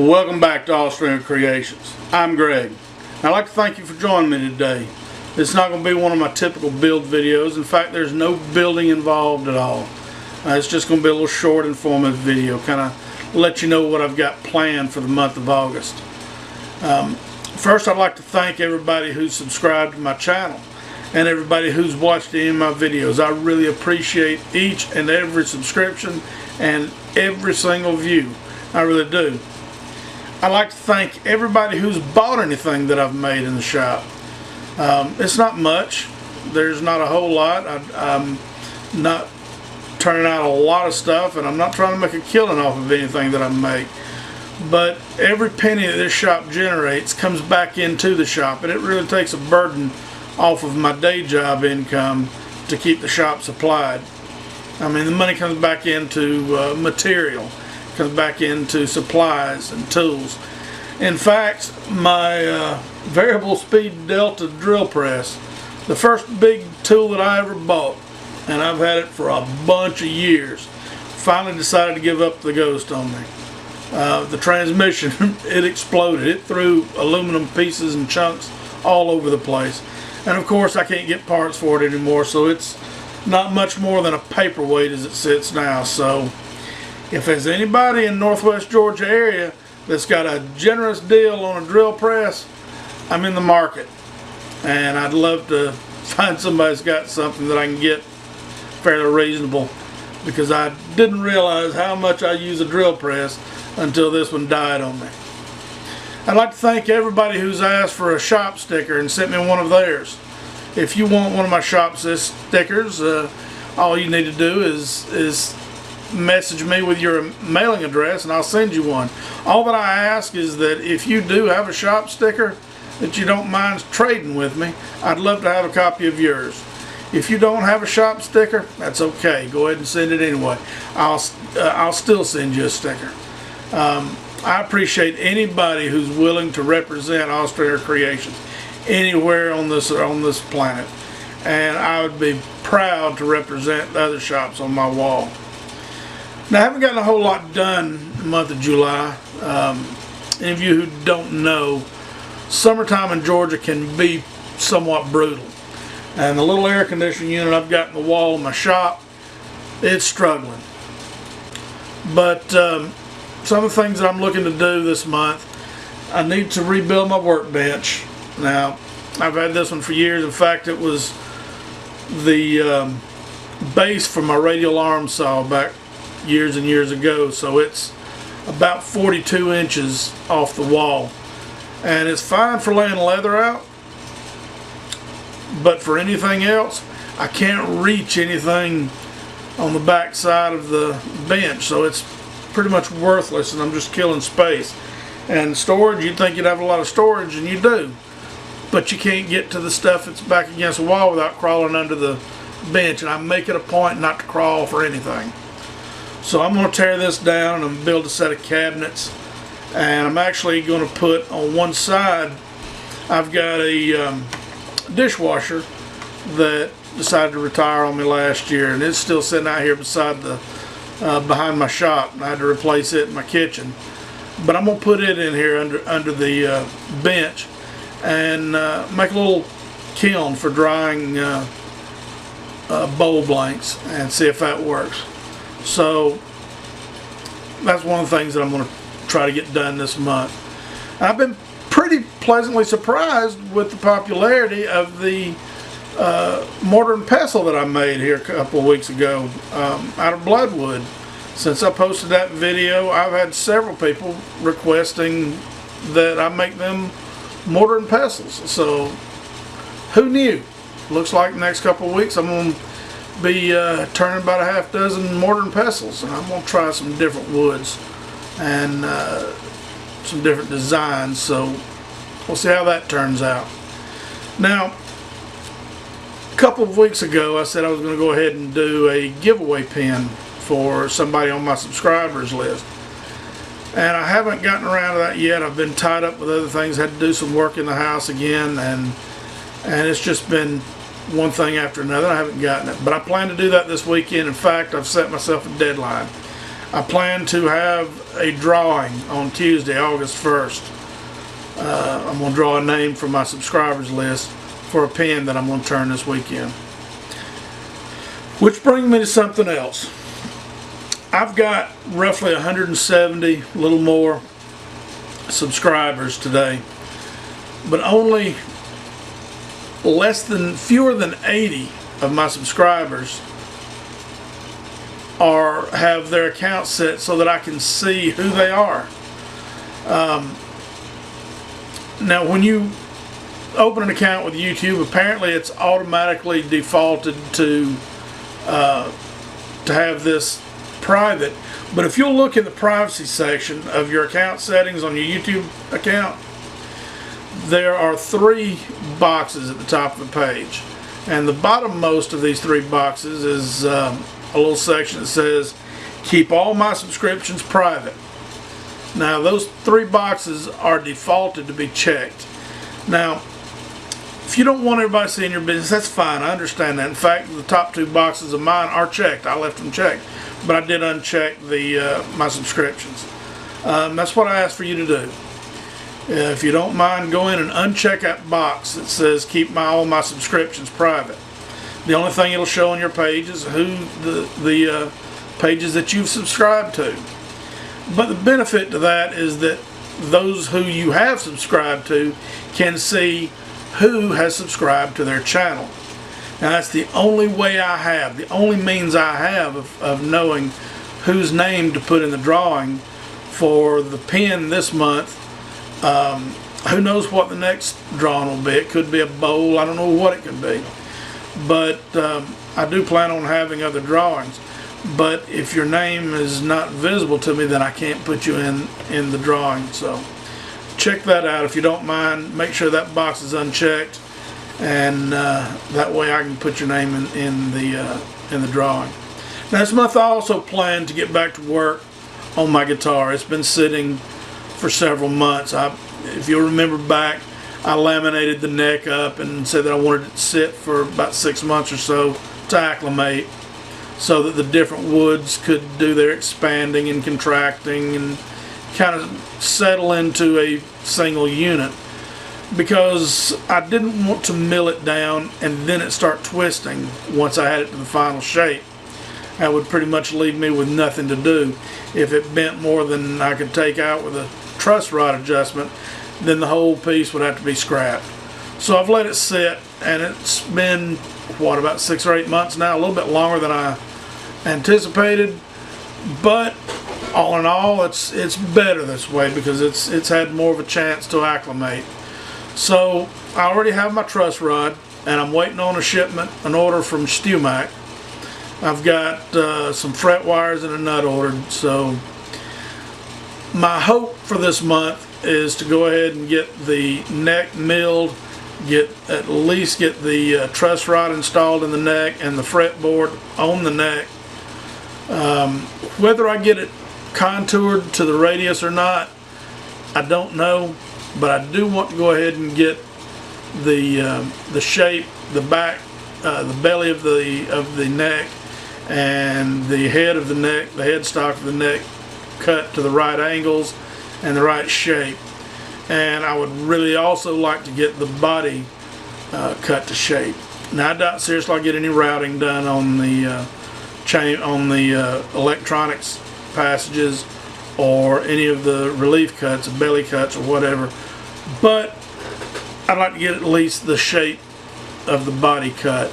Welcome back to Austrian Creations. I'm Greg. I'd like to thank you for joining me today. It's not going to be one of my typical build videos. In fact, there's no building involved at all. It's just going to be a little short, informative video, kind of let you know what I've got planned for the month of August. First, I'd like to thank everybody who's subscribed to my channel and everybody who's watched any of my videos. I really appreciate each and every subscription and every single view. I really do. I'd like to thank everybody who's bought anything that I've made in the shop. It's not much. There's not a whole lot. I'm not turning out a lot of stuff, and I'm not trying to make a killing off of anything that I make. But every penny that this shop generates comes back into the shop, and it really takes a burden off of my day job income to keep the shop supplied. I mean, the money comes back into material, comes back into supplies and tools. In fact, my variable speed Delta drill press, the first big tool that I ever bought, and I've had it for a bunch of years, finally decided to give up the ghost on me. The transmission, it exploded. It threw aluminum pieces and chunks all over the place. And of course I can't get parts for it anymore, so it's not much more than a paperweight as it sits now. So if there's anybody in Northwest Georgia area that's got a generous deal on a drill press, I'm in the market. And I'd love to find somebody that's got something that I can get fairly reasonable, because I didn't realize how much I use a drill press until this one died on me. I'd like to thank everybody who's asked for a shop sticker and sent me one of theirs. If you want one of my shop stickers, all you need to do is message me with your mailing address and I'll send you one. All that I ask is that if you do have a shop sticker that you don't mind trading with me, I'd love to have a copy of yours. If you don't have a shop sticker, that's okay. Go ahead and send it anyway. I'll still send you a sticker. I appreciate anybody who's willing to represent Austrian Creations anywhere on this planet, and I would be proud to represent the other shops on my wall. Now, I haven't gotten a whole lot done in the month of July. Any of you who don't know, summertime in Georgia can be somewhat brutal, and the little air conditioning unit I've got in the wall of my shop, it's struggling. But some of the things that I'm looking to do this month, I need to rebuild my workbench. Now, I've had this one for years. In fact, it was the base for my radial arm saw back years and years ago, so it's about 42 inches off the wall, and it's fine for laying leather out, but for anything else I can't reach anything on the back side of the bench, so it's pretty much worthless, and I'm just killing space. And storage, you'd think you'd have a lot of storage, and you do, but you can't get to the stuff that's back against the wall without crawling under the bench, and I make it a point not to crawl for anything. So I'm going to tear this down and build a set of cabinets, and I'm actually going to put on one side, I've got a dishwasher that decided to retire on me last year, and it's still sitting out here beside the behind my shop, and I had to replace it in my kitchen. But I'm going to put it in here under the bench and make a little kiln for drying bowl blanks and see if that works. So that's one of the things that I'm going to try to get done this month. I've been pretty pleasantly surprised with the popularity of the mortar and pestle that I made here a couple of weeks ago out of Bloodwood. Since I posted that video, I've had several people requesting that I make them mortar and pestles. So who knew? Looks like the next couple of weeks I'm going to be turning about a half dozen mortar and pestles, and I'm going to try some different woods and some different designs, so we'll see how that turns out. Now, a couple of weeks ago I said I was going to go ahead and do a giveaway pin for somebody on my subscribers list, and I haven't gotten around to that yet. I've been tied up with other things, had to do some work in the house again, and it's just been one thing after another. I haven't gotten it, but I plan to do that this weekend. In fact, I've set myself a deadline. I plan to have a drawing on Tuesday, August 1st. I'm going to draw a name from my subscribers list for a pen that I'm going to turn this weekend. Which brings me to something else. I've got roughly 170, a little more, subscribers today, but only fewer than 80 of my subscribers have their accounts set so that I can see who they are. Now, when you open an account with YouTube, apparently it's automatically defaulted to have this private. But if you'll look in the privacy section of your account settings on your YouTube account, there are 3 boxes at the top of the page, and the bottommost of these 3 boxes is a little section that says keep all my subscriptions private. Now those 3 boxes are defaulted to be checked. Now if you don't want everybody seeing your business, that's fine, I understand that. In fact, the top 2 boxes of mine are checked. I left them checked, but I did uncheck my subscriptions. That's what I asked for you to do. If you don't mind, go in and uncheck that box that says keep all my subscriptions private. The only thing it'll show on your page is who the pages that you've subscribed to. But the benefit to that is that those who you have subscribed to can see who has subscribed to their channel. Now that's the only way I have, the only means I have of knowing whose name to put in the drawing for the pen this month. Who knows what the next drawing will be? It could be a bowl, I don't know what it could be. But I do plan on having other drawings. But if your name is not visible to me, then I can't put you in the drawing. So check that out if you don't mind. Make sure that box is unchecked, and that way I can put your name in the drawing. Now this month I also plan to get back to work on my guitar. It's been sitting for several months. If you'll remember back, I laminated the neck up and said that I wanted it to sit for about 6 months or so to acclimate, so that the different woods could do their expanding and contracting and kind of settle into a single unit, because I didn't want to mill it down and then it start twisting once I had it to the final shape. That would pretty much leave me with nothing to do. If it bent more than I could take out with a truss rod adjustment, then the whole piece would have to be scrapped. So I've let it sit, and it's been, what, about 6 or 8 months now, a little bit longer than I anticipated, but all in all it's better this way because it's had more of a chance to acclimate. So I already have my truss rod, and I'm waiting on a shipment, an order from StewMac. I've got some fret wires and a nut ordered. So my hope for this month is to go ahead and get the neck milled, at least get the truss rod installed in the neck and the fretboard on the neck. Whether I get it contoured to the radius or not, I don't know, but I do want to go ahead and get the shape, the back, the belly of the neck, and the head of the neck, the headstock of the neck, cut to the right angles and the right shape. And I would really also like to get the body cut to shape. Now I doubt seriously I'll get any routing done on the electronics passages or any of the relief cuts, belly cuts or whatever, but I'd like to get at least the shape of the body cut.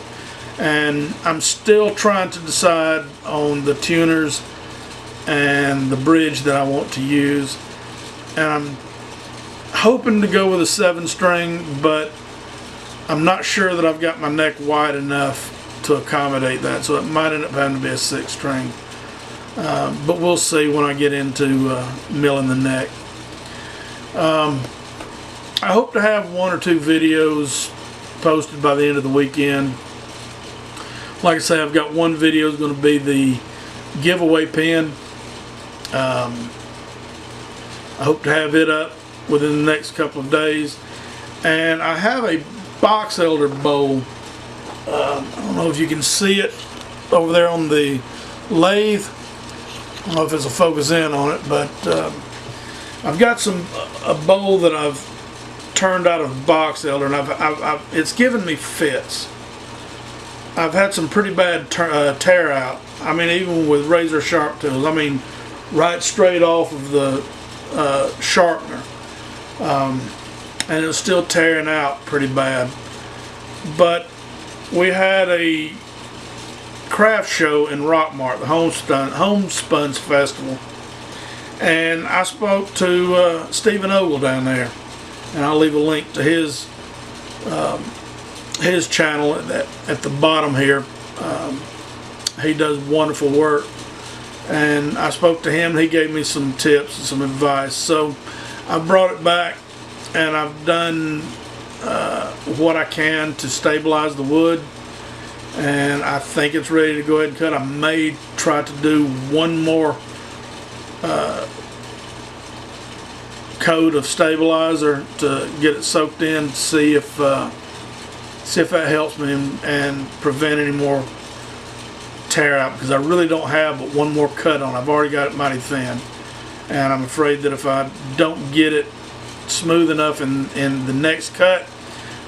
And I'm still trying to decide on the tuners and the bridge that I want to use, and I'm hoping to go with a 7-string, but I'm not sure that I've got my neck wide enough to accommodate that, so it might end up having to be a 6-string. But we'll see when I get into milling the neck. I hope to have 1 or 2 videos posted by the end of the weekend. Like I say, I've got one video is going to be the giveaway pen. I hope to have it up within the next couple of days. And I have a box elder bowl. I don't know if you can see it over there on the lathe. I don't know if it's a focus in on it, but I've got a bowl that I've turned out of box elder, and it's given me fits. I've had some pretty bad tear out. I mean, even with razor sharp tools. I mean, right straight off of the sharpener, and it was still tearing out pretty bad. But we had a craft show in Rockmart, the Homespuns Festival, and I spoke to Stephen Ogle down there, and I'll leave a link to his channel at the bottom here. He does wonderful work, and I spoke to him. He gave me some tips and some advice, so I brought it back, and I've done what I can to stabilize the wood, and I think it's ready to go ahead and cut. I may try to do one more coat of stabilizer to get it soaked in, to see if that helps me and prevent any more tear out, because I really don't have but one more cut on. I've already got it mighty thin, and I'm afraid that if I don't get it smooth enough in the next cut,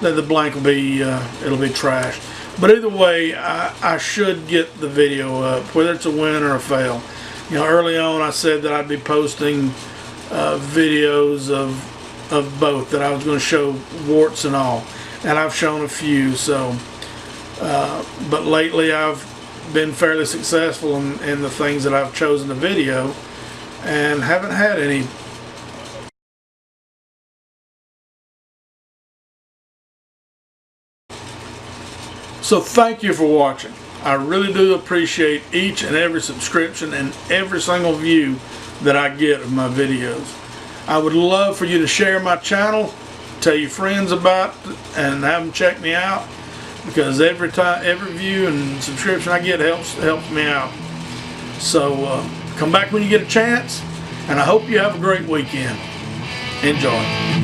then the blank will be it'll be trashed. But either way, I should get the video up, whether it's a win or a fail. You know, early on I said that I'd be posting videos of both, that I was going to show warts and all, and I've shown a few. So but lately I've been fairly successful in the things that I've chosen to video, and haven't had any. So thank you for watching. I really do appreciate each and every subscription and every single view that I get of my videos. I would love for you to share my channel, tell your friends about it, and have them check me out, because every view and subscription I get helps me out. So come back when you get a chance, and I hope you have a great weekend. Enjoy.